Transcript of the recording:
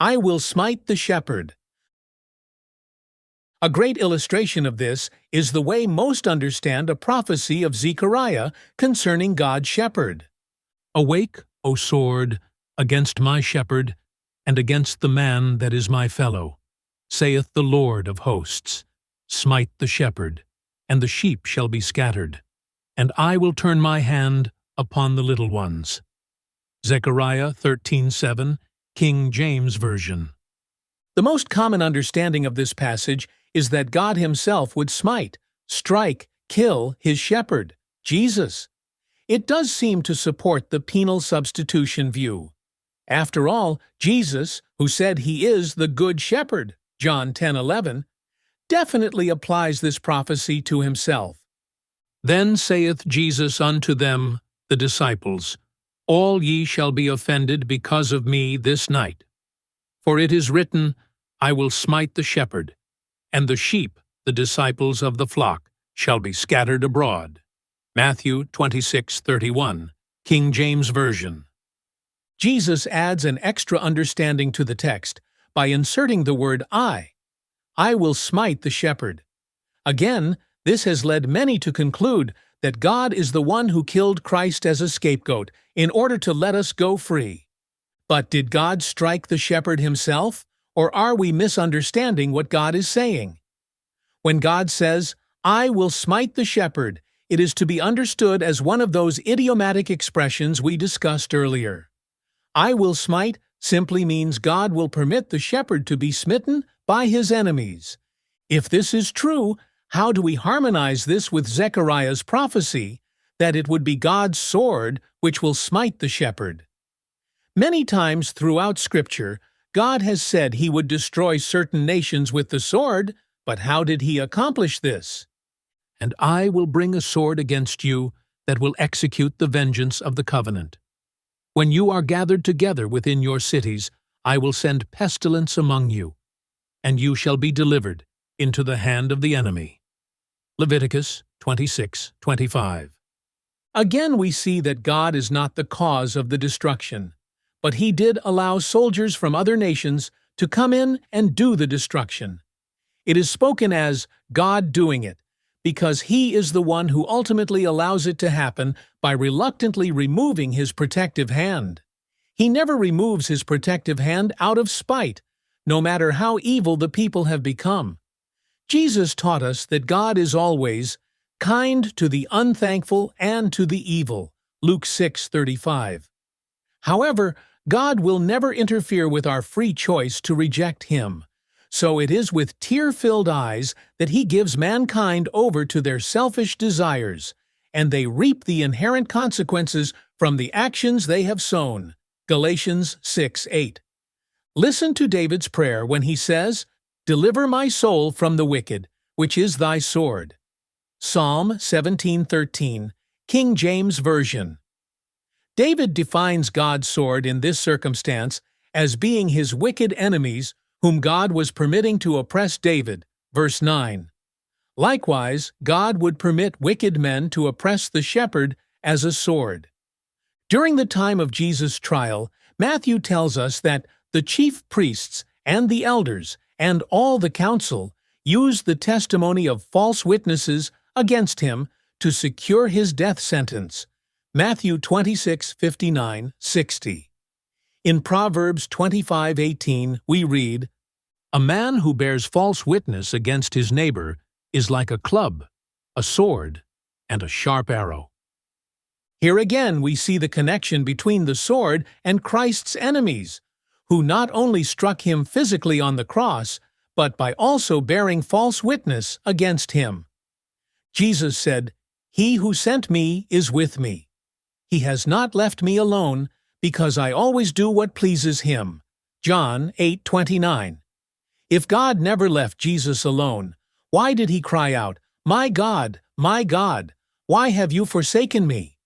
I will smite the shepherd. A great illustration of this is the way most understand a prophecy of Zechariah concerning God's shepherd. Awake, O sword, against my shepherd, and against the man that is my fellow, saith the Lord of hosts. Smite the shepherd, and the sheep shall be scattered, and I will turn my hand upon the little ones. Zechariah 13:7, King James Version. The most common understanding of this passage is that God himself would smite, strike, kill his shepherd, Jesus. It does seem to support the penal substitution view. After all, Jesus, who said he is the Good Shepherd, John 10:11, definitely applies this prophecy to himself. Then saith Jesus unto them, the disciples, All ye shall be offended because of me this night. For it is written, I will smite the shepherd, and the sheep, the disciples of the flock, shall be scattered abroad. Matthew 26:31, King James Version. Jesus adds an extra understanding to the text by inserting the word I will smite the shepherd. Again, this has led many to conclude that God is the one who killed Christ as a scapegoat in order to let us go free. But did God strike the shepherd himself, or are we misunderstanding what God is saying? When God says, I will smite the shepherd, it is to be understood as one of those idiomatic expressions we discussed earlier. I will smite simply means God will permit the shepherd to be smitten by his enemies. If this is true, how do we harmonize this with Zechariah's prophecy that it would be God's sword which will smite the shepherd? Many times throughout Scripture, God has said he would destroy certain nations with the sword, but how did he accomplish this? And I will bring a sword against you that will execute the vengeance of the covenant. When you are gathered together within your cities, I will send pestilence among you, and you shall be delivered into the hand of the enemy. Leviticus 26:25. Again we see that God is not the cause of the destruction, but he did allow soldiers from other nations to come in and do the destruction. It is spoken as God doing it, because he is the one who ultimately allows it to happen by reluctantly removing his protective hand. He never removes his protective hand out of spite, no matter how evil the people have become. Jesus taught us that God is always kind to the unthankful and to the evil, Luke 6:35. However, God will never interfere with our free choice to reject him. So it is with tear-filled eyes that he gives mankind over to their selfish desires, and they reap the inherent consequences from the actions they have sown. Galatians 6:8. Listen to David's prayer when he says, Deliver my soul from the wicked, which is thy sword. Psalm 17:13, King James Version. David defines God's sword in this circumstance as being his wicked enemies whom God was permitting to oppress David, verse 9. Likewise, God would permit wicked men to oppress the shepherd as a sword. During the time of Jesus' trial, Matthew tells us that the chief priests and the elders and all the council used the testimony of false witnesses against him to secure his death sentence. Matthew 26:59-60. In Proverbs 25:18 we read, A man who bears false witness against his neighbor is like a club, a sword, and a sharp arrow. Here again we see the connection between the sword and Christ's enemies, who not only struck him physically on the cross, but by also bearing false witness against him. Jesus said, He who sent me is with me. He has not left me alone, because I always do what pleases him. John 8:29. If God never left Jesus alone, why did he cry out, my God, why have you forsaken me?